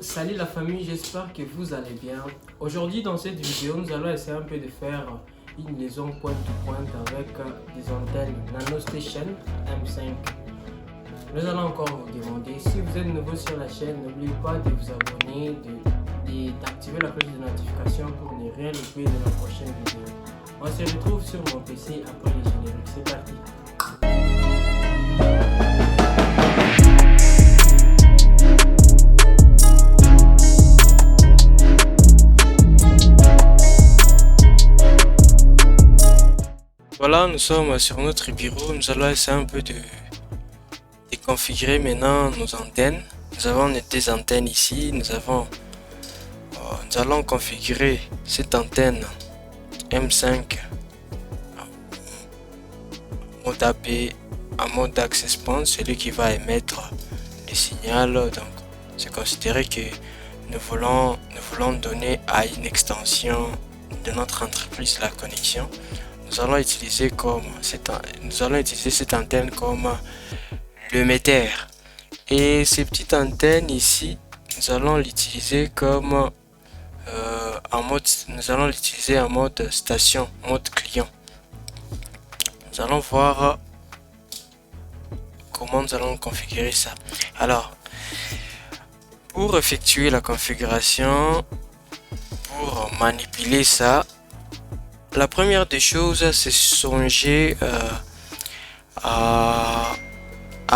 Salut la famille, j'espère que vous allez bien. Aujourd'hui dans cette vidéo, nous allons essayer un peu de faire une liaison point-to-point avec des antennes NanoStation M5. Nous allons encore vous demander, si vous êtes nouveau sur la chaîne, n'oubliez pas de vous abonner, d'activer la cloche de notification pour ne rien louper de la prochaine vidéo. On se retrouve sur mon PC après les génériques, c'est parti. Voilà, nous sommes sur notre bureau. Nous allons essayer un peu de configurer maintenant nos antennes. Nous avons des antennes ici. Nous allons configurer cette antenne M5 en mode AP, en mode access point, celui qui va émettre le signal. Donc, c'est considéré que nous voulons donner à une extension de notre entreprise la connexion. Nous allons utiliser cette antenne comme l'émetteur, et ces petites antennes ici nous allons l'utiliser comme en mode station, mode client. Nous allons voir comment nous allons configurer ça. Alors, pour effectuer la configuration, pour manipuler ça, la première des choses, c'est songer à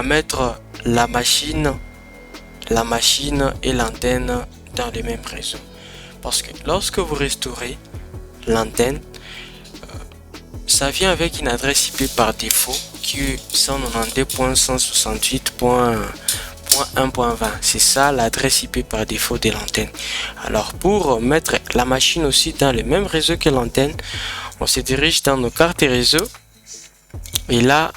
mettre la machine et l'antenne dans les mêmes réseaux. Parce que lorsque vous restaurez l'antenne, ça vient avec une adresse IP par défaut qui est 192.168.1.20. C'est ça l'adresse IP par défaut de l'antenne. Alors pour mettre la machine aussi dans le même réseau que l'antenne, on se dirige dans nos cartes réseau, et là,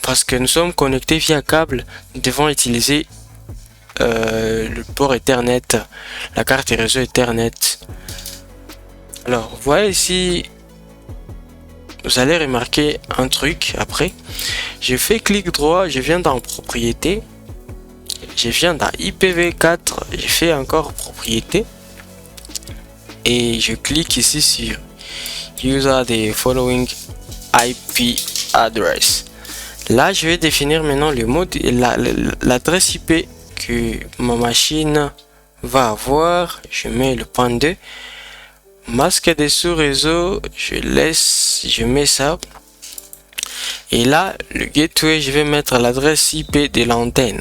parce que nous sommes connectés via câble, nous devons utiliser le port Ethernet, la carte réseau Ethernet. Alors vous voyez ici, vous allez remarquer un truc. Après, je fais clic droit, je viens dans propriété, je viens dans IPv4, je fais encore propriété, et je clique ici sur user the following IP address. Là, je vais définir maintenant le mode, l'adresse IP que ma machine va avoir. Je mets le point 2, masque des sous-réseaux, je mets ça. Et là, le gateway, je vais mettre l'adresse IP de l'antenne.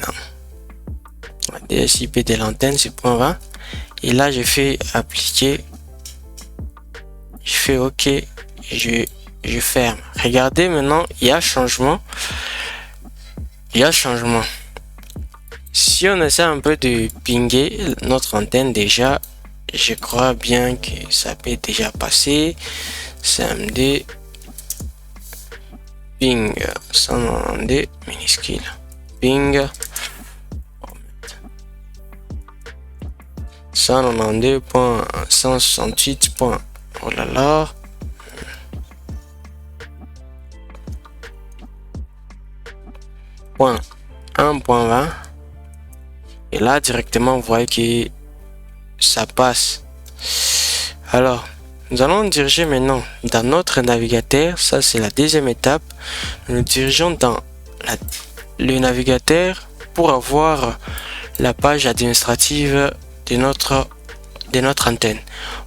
L'adresse IP de l'antenne, c'est .20. Et là, je fais appliquer. Je fais OK. Je ferme. Regardez maintenant, il y a changement. Si on essaie un peu de pinguer notre antenne, déjà, je crois bien que ça peut déjà passer. CMD ping 192 minuscule ping 192.168. Oh là là. Point 1.20, et là directement vous voyez que ça passe. Alors nous allons diriger maintenant dans notre navigateur. Ça, c'est la deuxième étape. Nous dirigeons dans le navigateur pour avoir la page administrative de notre antenne.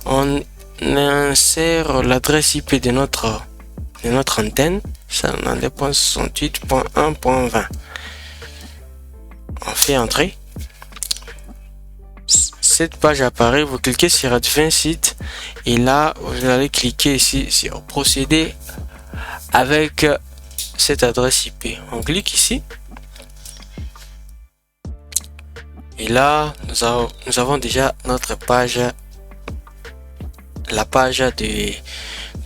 On insère l'adresse IP de notre antenne, 192.168.1.20. On fait entrer. Cette page apparaît, vous cliquez sur Advanced Site, et là vous allez cliquer ici sur procéder avec cette adresse IP. On clique ici, et là nous avons déjà notre page, la page de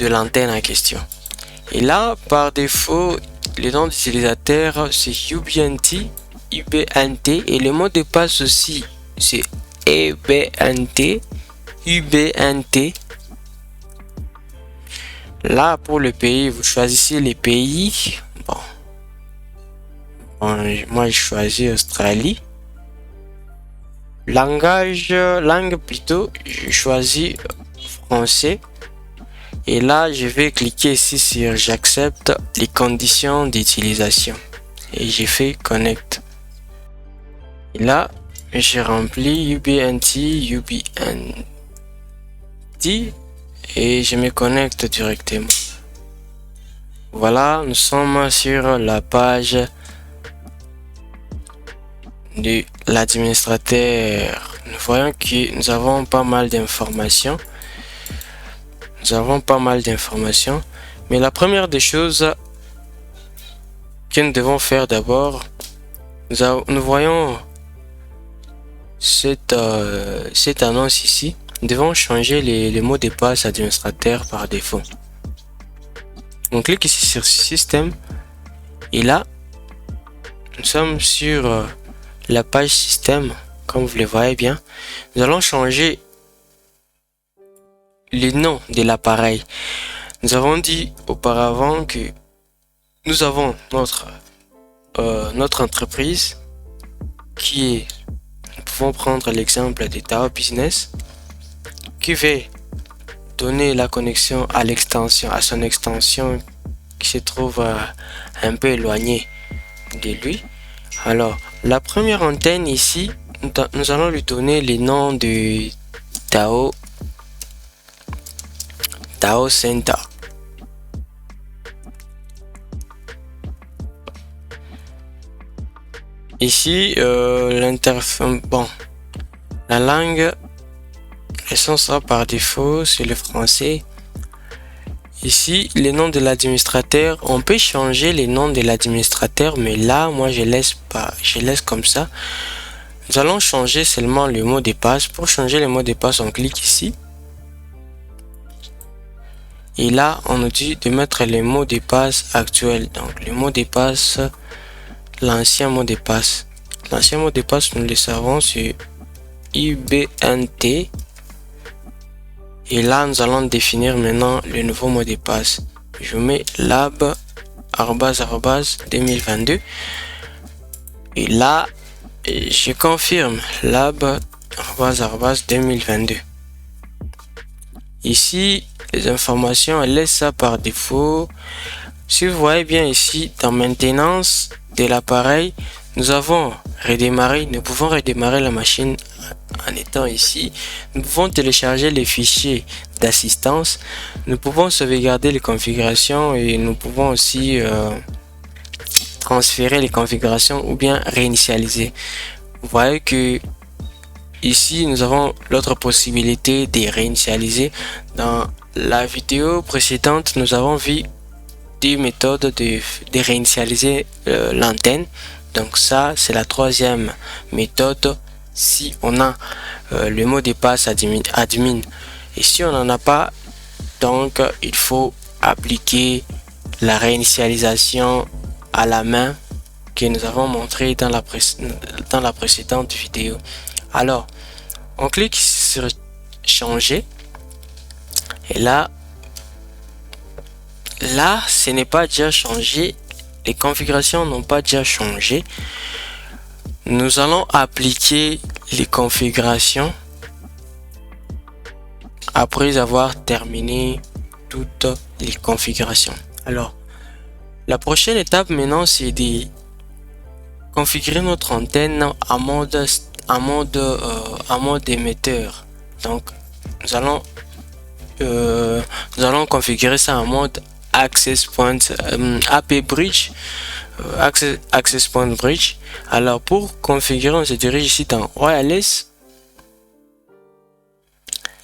l'antenne en question. Et là, par défaut, le nom d'utilisateur c'est UBNT, et le mot de passe aussi c'est UBNT. Là, pour le pays, vous choisissez les pays. Bon, moi je choisis Australie. langue plutôt, je choisis français. Et là, je vais cliquer ici sur j'accepte les conditions d'utilisation. Et j'ai fait connect. Et là, j'ai rempli UBNT et je me connecte directement. Voilà, nous sommes sur la page de l'administrateur. Nous voyons que nous avons pas mal d'informations. Mais la première des choses que nous devons faire d'abord, nous voyons cette annonce ici. Nous devons changer les mots de passe administrateur par défaut. On clique ici sur système et là nous sommes sur la page système. Comme vous le voyez bien, nous allons changer le nom de l'appareil. Nous avons dit auparavant que nous avons notre entreprise qui est, nous pouvons prendre l'exemple de Tao Business, qui va donner la connexion à son extension qui se trouve un peu éloignée de lui. Alors la première antenne ici, nous allons lui donner le nom de Tao Center. Ici la langue, elle sera par défaut, c'est le français. Ici, les noms de l'administrateur, on peut changer les noms de l'administrateur, mais là, moi, je laisse comme ça. Nous allons changer seulement le mot de passe. Pour changer le mot de passe, on clique ici. Et là, on nous dit de mettre les mots de passe actuels. Donc, le mot de passe, l'ancien mot de passe. L'ancien mot de passe, nous le savons, c'est IBNT. Et là, nous allons définir maintenant le nouveau mot de passe. Je mets lab @2022. Et là, je confirme lab @2022. Ici, les informations, elles laissent ça par défaut. Si vous voyez bien ici, dans maintenance de l'appareil, nous pouvons redémarrer la machine en étant ici. Nous pouvons télécharger les fichiers d'assistance. Nous pouvons sauvegarder les configurations et nous pouvons aussi transférer les configurations ou bien réinitialiser. Vous voyez que ici nous avons l'autre possibilité de réinitialiser. Dans la vidéo précédente, nous avons vu des méthodes de réinitialiser l'antenne. Donc ça, c'est la troisième méthode si on a le mot de passe admin. Et si on n'en a pas, donc il faut appliquer la réinitialisation à la main que nous avons montré dans la précédente vidéo. Alors, on clique sur changer et là, ce n'est pas déjà changé. Les configurations n'ont pas déjà changé. Nous allons appliquer les configurations après avoir terminé toutes les configurations. Alors, la prochaine étape maintenant, c'est de configurer notre antenne en mode émetteur. Donc, nous allons configurer ça en mode access point AP bridge. Access point bridge. Alors pour configurer, on se dirige ici dans wireless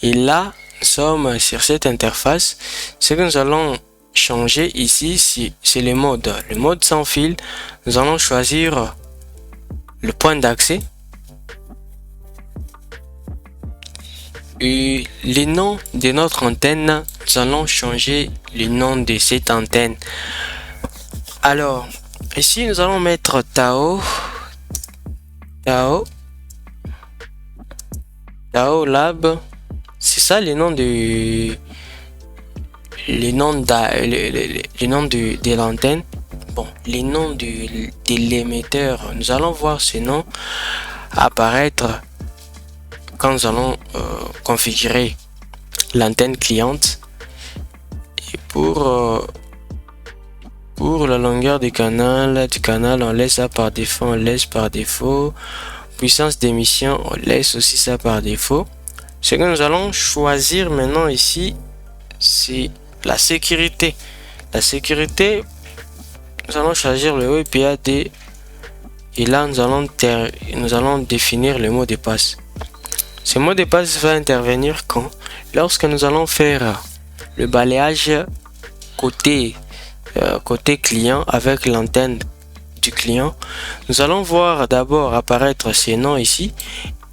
et là nous sommes sur cette interface. Ce que nous allons changer ici, c'est le mode sans fil. Nous allons choisir le point d'accès et les noms de notre antenne. Nous allons changer le nom de cette antenne. Alors ici, nous allons mettre Tao Lab. C'est ça les noms de l'antenne. Bon, les noms de l'émetteur. Nous allons voir ces noms apparaître quand nous allons configurer l'antenne cliente. Et pour la longueur du canal, on laisse ça par défaut, puissance d'émission, on laisse aussi ça par défaut. Ce que nous allons choisir maintenant ici, c'est la sécurité. La sécurité, nous allons choisir le WPA-D et là nous allons définir le mot de passe. Ce mot de passe va intervenir quand? Lorsque nous allons faire le balayage côté client avec l'antenne du client, nous allons voir d'abord apparaître ces noms ici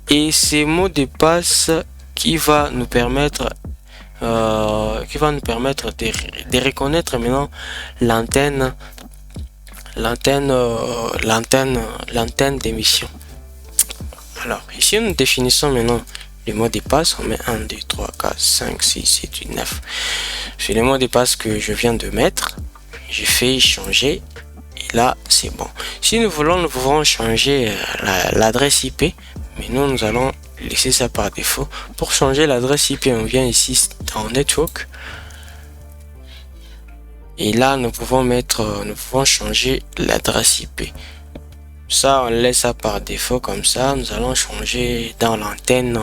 et ces mots de passe qui va nous permettre de reconnaître maintenant l'antenne d'émission. Alors ici nous définissons maintenant les mots de passe. On met 1, 2, 3, 4, 5, 6, 7, 8, 9. C'est les mots de passe que je viens de mettre. J'ai fait changer et là c'est bon. Si nous voulons, nous pouvons changer l'adresse IP, mais nous allons laisser ça par défaut. Pour changer l'adresse IP, on vient ici dans Network et là nous pouvons changer l'adresse IP. Ça on laisse ça par défaut comme ça. Nous allons changer dans l'antenne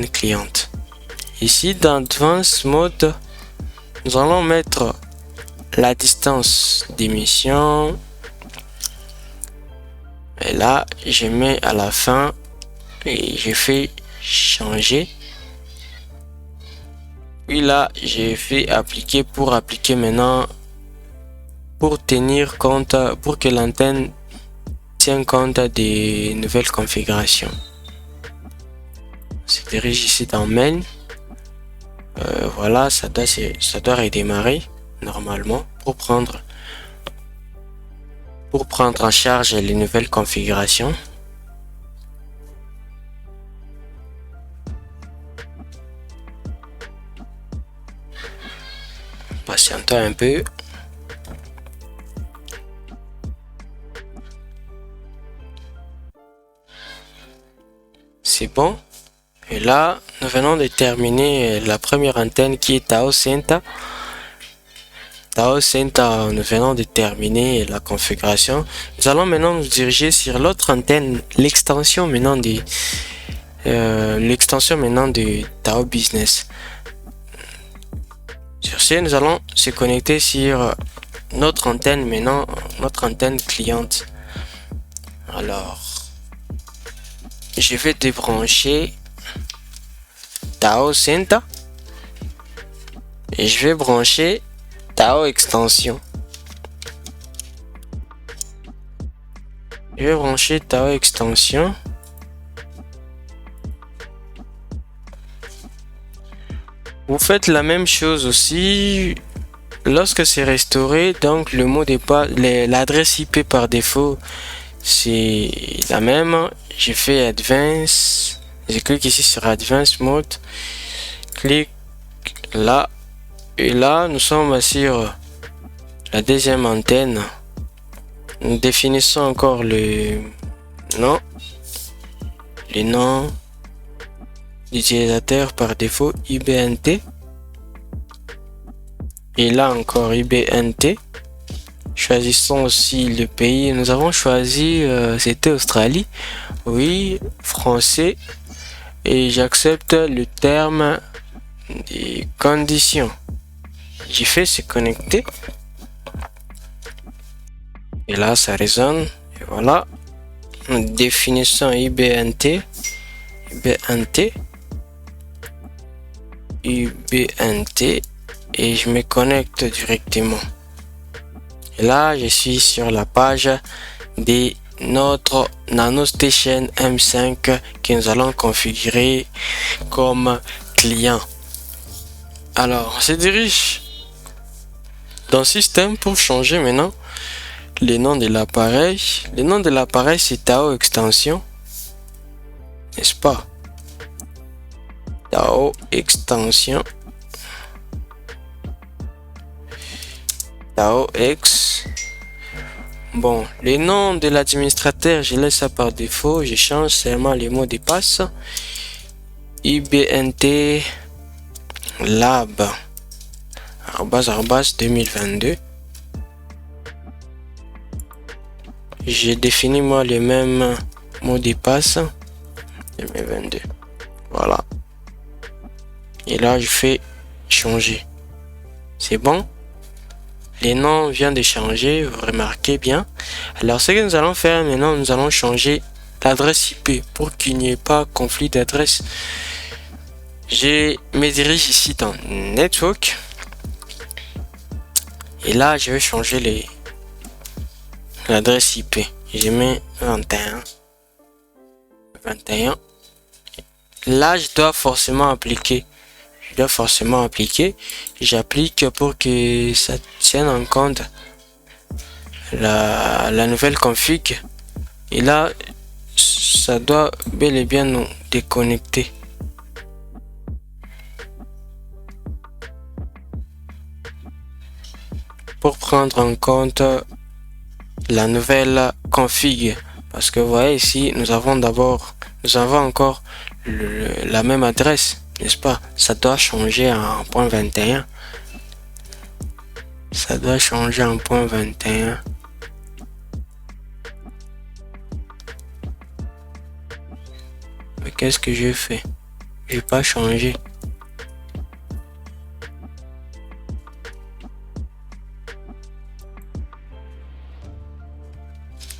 cliente. Ici dans Advanced Mode, nous allons mettre la distance d'émission et là je mets à la fin et je fais changer, puis là j'ai fait appliquer pour appliquer maintenant, pour tenir compte, pour que l'antenne tienne compte des nouvelles configurations. On se dirige ici dans Main. Voilà, ça doit redémarrer normalement pour prendre en charge les nouvelles configurations. Patientons un peu. C'est bon. Et là, nous venons de terminer la première antenne qui est Tao Center. Nous venons de terminer la configuration. Nous allons maintenant nous diriger sur l'autre antenne, l'extension maintenant de Tao Business. Sur ce, nous allons se connecter sur notre antenne maintenant, notre antenne cliente. Alors, je vais débrancher Tao Center et je vais brancher Tao Extension. Je vais brancher Tao Extension. Vous faites la même chose aussi lorsque c'est restauré. Donc le mot de passe, l'adresse IP par défaut, c'est la même. J'ai fait Advanced. Je clique ici sur Advanced Mode. Clique là. Et là, nous sommes sur la deuxième antenne. Nous définissons encore le nom d'utilisateur par défaut, IBNT. Et là encore IBNT. Choisissons aussi le pays. Nous avons choisi, c'était Australie. Oui, français. Et j'accepte le terme des conditions. J'ai fait se connecter. Et là, ça résonne. Et voilà. Nous définissons IBNT. Et je me connecte directement. Et là, je suis sur la page de notre NanoStation M5 que nous allons configurer comme client. Alors, on se dirige dans Système pour changer maintenant le nom de l'appareil. Le nom de l'appareil, c'est Tao Extension, n'est-ce pas? Tao Extension. Tao X Bon, les noms de l'administrateur, je laisse ça par défaut. Je change seulement les mots de passe. IBNT Lab 2022. J'ai défini moi les mêmes mots de passe 2022. Voilà. Et là, je fais changer. C'est bon. Les noms viennent de changer, vous remarquez bien. Alors, ce que nous allons faire maintenant, nous allons changer l'adresse IP pour qu'il n'y ait pas conflit d'adresse. Je me dirige ici dans Network. Et là, je vais changer l'adresse IP. Je mets 21. Là, je dois forcément appliquer. J'applique pour que ça tienne en compte la nouvelle config. Et là, ça doit bel et bien nous déconnecter. Pour prendre en compte la nouvelle config. Parce que vous voyez ici, nous avons encore la même adresse. N'est-ce pas? Ça doit changer en point 21. Ça doit changer en point 21. Mais qu'est-ce que j'ai fait? J'ai pas changé.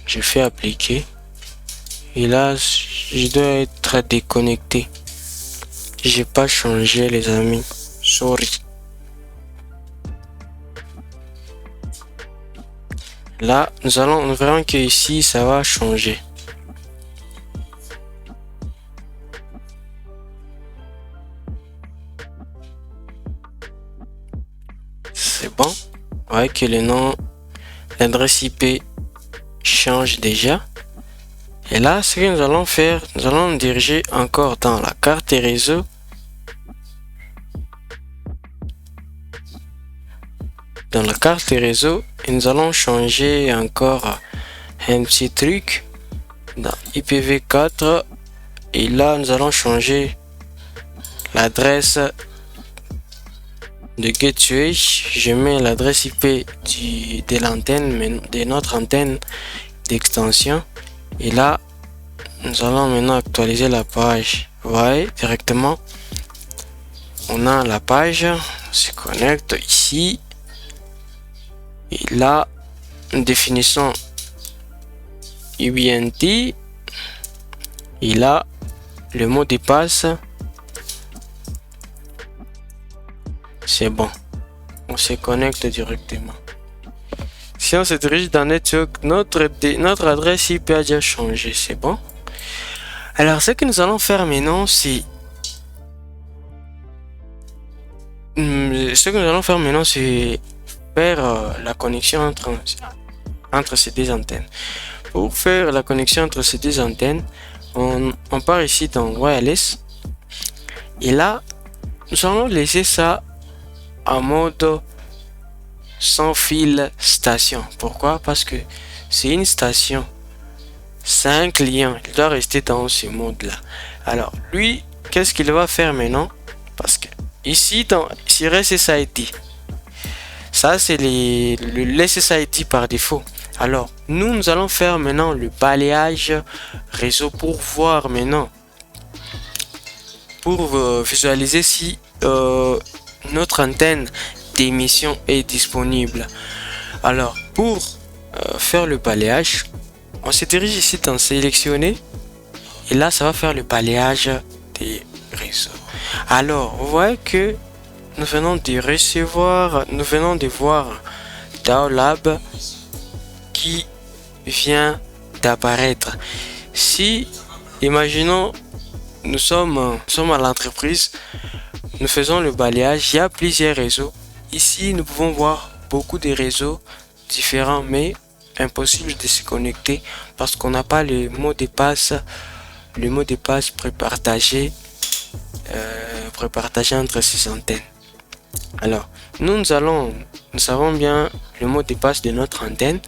Je fais appliquer. Et là, je dois être déconnecté. J'ai pas changé les amis, sorry. Là, nous verrons que ici ça va changer. C'est bon. Vous voyez que le nom, l'adresse IP change déjà. Et là, ce que nous allons faire, nous allons nous diriger encore dans la carte réseau. Dans la carte réseau, et nous allons changer encore un petit truc dans IPv4. Et là, nous allons changer l'adresse de gateway. Je mets l'adresse IP de l'antenne, de notre antenne d'extension. Et là, nous allons maintenant actualiser la page. Vous voyez directement, on a la page, on se connecte ici. Et là, nous définissons IBNT. Et là, le mot de passe. C'est bon. On se connecte directement. Si on se dirige dans Network, notre adresse IP a déjà changé, c'est bon. Alors, ce que nous allons faire maintenant, c'est faire la connexion entre ces deux antennes. Pour faire la connexion entre ces deux antennes, on part ici dans Wireless. Et là, nous allons laisser ça en mode sans fil station. Pourquoi? Parce que c'est une station, c'est un client, il doit rester dans ce mode là. Alors lui, qu'est-ce qu'il va faire maintenant? Parce que ici sur SSID, ça c'est le SSID par défaut. Alors nous allons faire maintenant le balayage réseau pour voir maintenant, pour visualiser si notre antenne d'émission est disponible. Alors pour faire le balayage, on se dirige ici dans sélectionner et là ça va faire le balayage des réseaux. Alors vous voyez que nous venons de voir Daolab qui vient d'apparaître. Si imaginons nous sommes à l'entreprise, nous faisons le balayage, il y a plusieurs réseaux. Ici, nous pouvons voir beaucoup de réseaux différents, mais impossible de se connecter parce qu'on n'a pas le mot de passe prépartagé entre ces antennes. Alors, nous allons nous avons bien le mot de passe de notre antenne.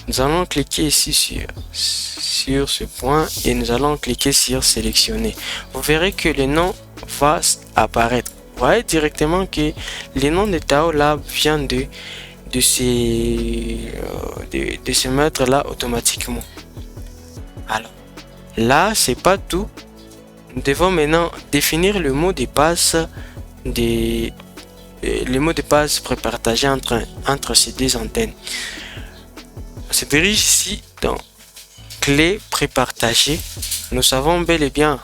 Nous allons cliquer ici sur ce point et nous allons cliquer sur sélectionner. Vous verrez que le nom va apparaître. Vous voyez directement que le nom de Tao Lab vient de se mettre là automatiquement. Alors là, c'est pas tout. Nous devons maintenant définir le mot de passe le mot de passe prépartagé entre ces deux antennes. On se dirige ici dans clé prépartagée. Nous avons bel et bien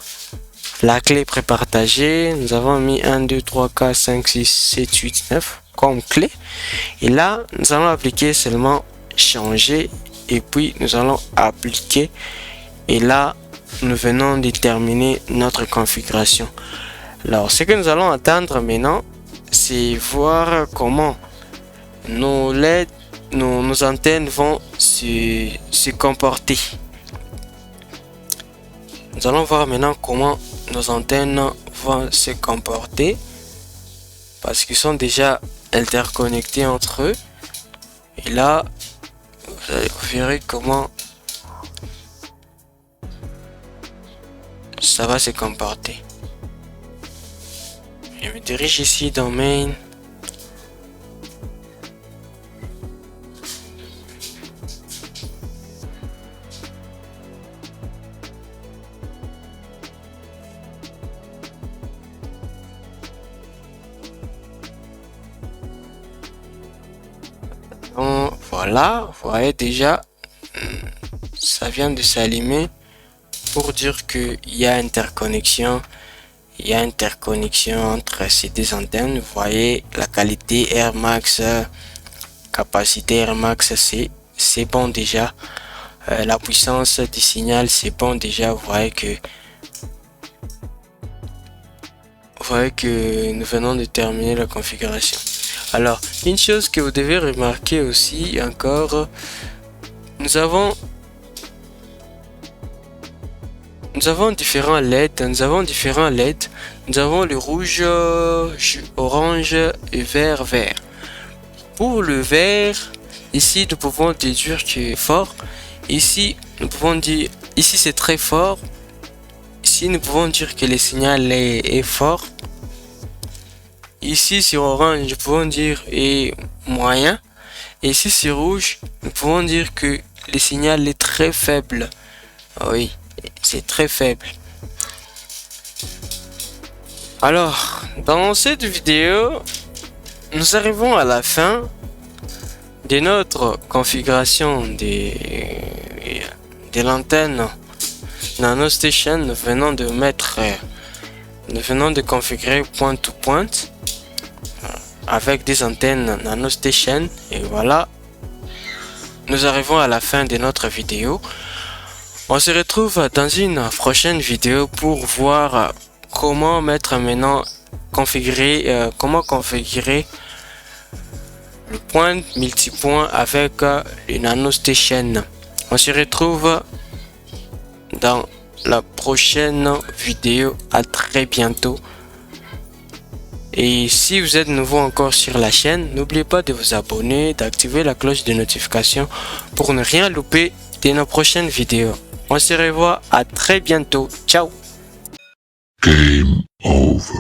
la clé prépartagée. Nous avons mis 1, 2, 3, 4, 5, 6, 7, 8, 9 comme clé. Et là, nous allons appliquer seulement changer. Et puis, nous allons appliquer. Et là, nous venons de terminer notre configuration. Alors, ce que nous allons attendre maintenant, c'est voir comment nos LED, nos antennes vont se comporter. Nous allons voir maintenant comment nos antennes vont se comporter parce qu'ils sont déjà interconnectés entre eux. Et là, vous verrez comment ça va se comporter. Je me dirige ici dans Main. Donc, voilà, vous voyez déjà, ça vient de s'allumer pour dire qu'il y a interconnexion. Il y a interconnexion entre ces deux antennes. Vous voyez la qualité Air Max, capacité Air Max, c'est bon déjà. La puissance du signal, c'est bon déjà. Vous voyez que nous venons de terminer la configuration. Alors, une chose que vous devez remarquer aussi encore, nous avons différents LED. Nous avons le rouge, orange et vert. Pour le vert, ici nous pouvons déduire que fort. Ici nous pouvons dire, ici c'est très fort. Ici nous pouvons dire que le signal est fort. Ici sur orange nous pouvons dire est moyen. Et ici sur rouge nous pouvons dire que le signal est très faible. Oui, c'est très faible. Alors, dans cette vidéo, nous arrivons à la fin de notre configuration de l'antenne NanoStation. Nous venons de configurer point-to-point avec des antennes NanoStation. Et voilà, nous arrivons à la fin de notre vidéo. On se retrouve dans une prochaine vidéo pour voir comment comment configurer le point multipoint avec le NanoStation. On se retrouve dans la prochaine vidéo. À très bientôt. Et si vous êtes nouveau encore sur la chaîne, n'oubliez pas de vous abonner, d'activer la cloche de notification pour ne rien louper de nos prochaines vidéos. On se revoit à très bientôt. Ciao. Game over.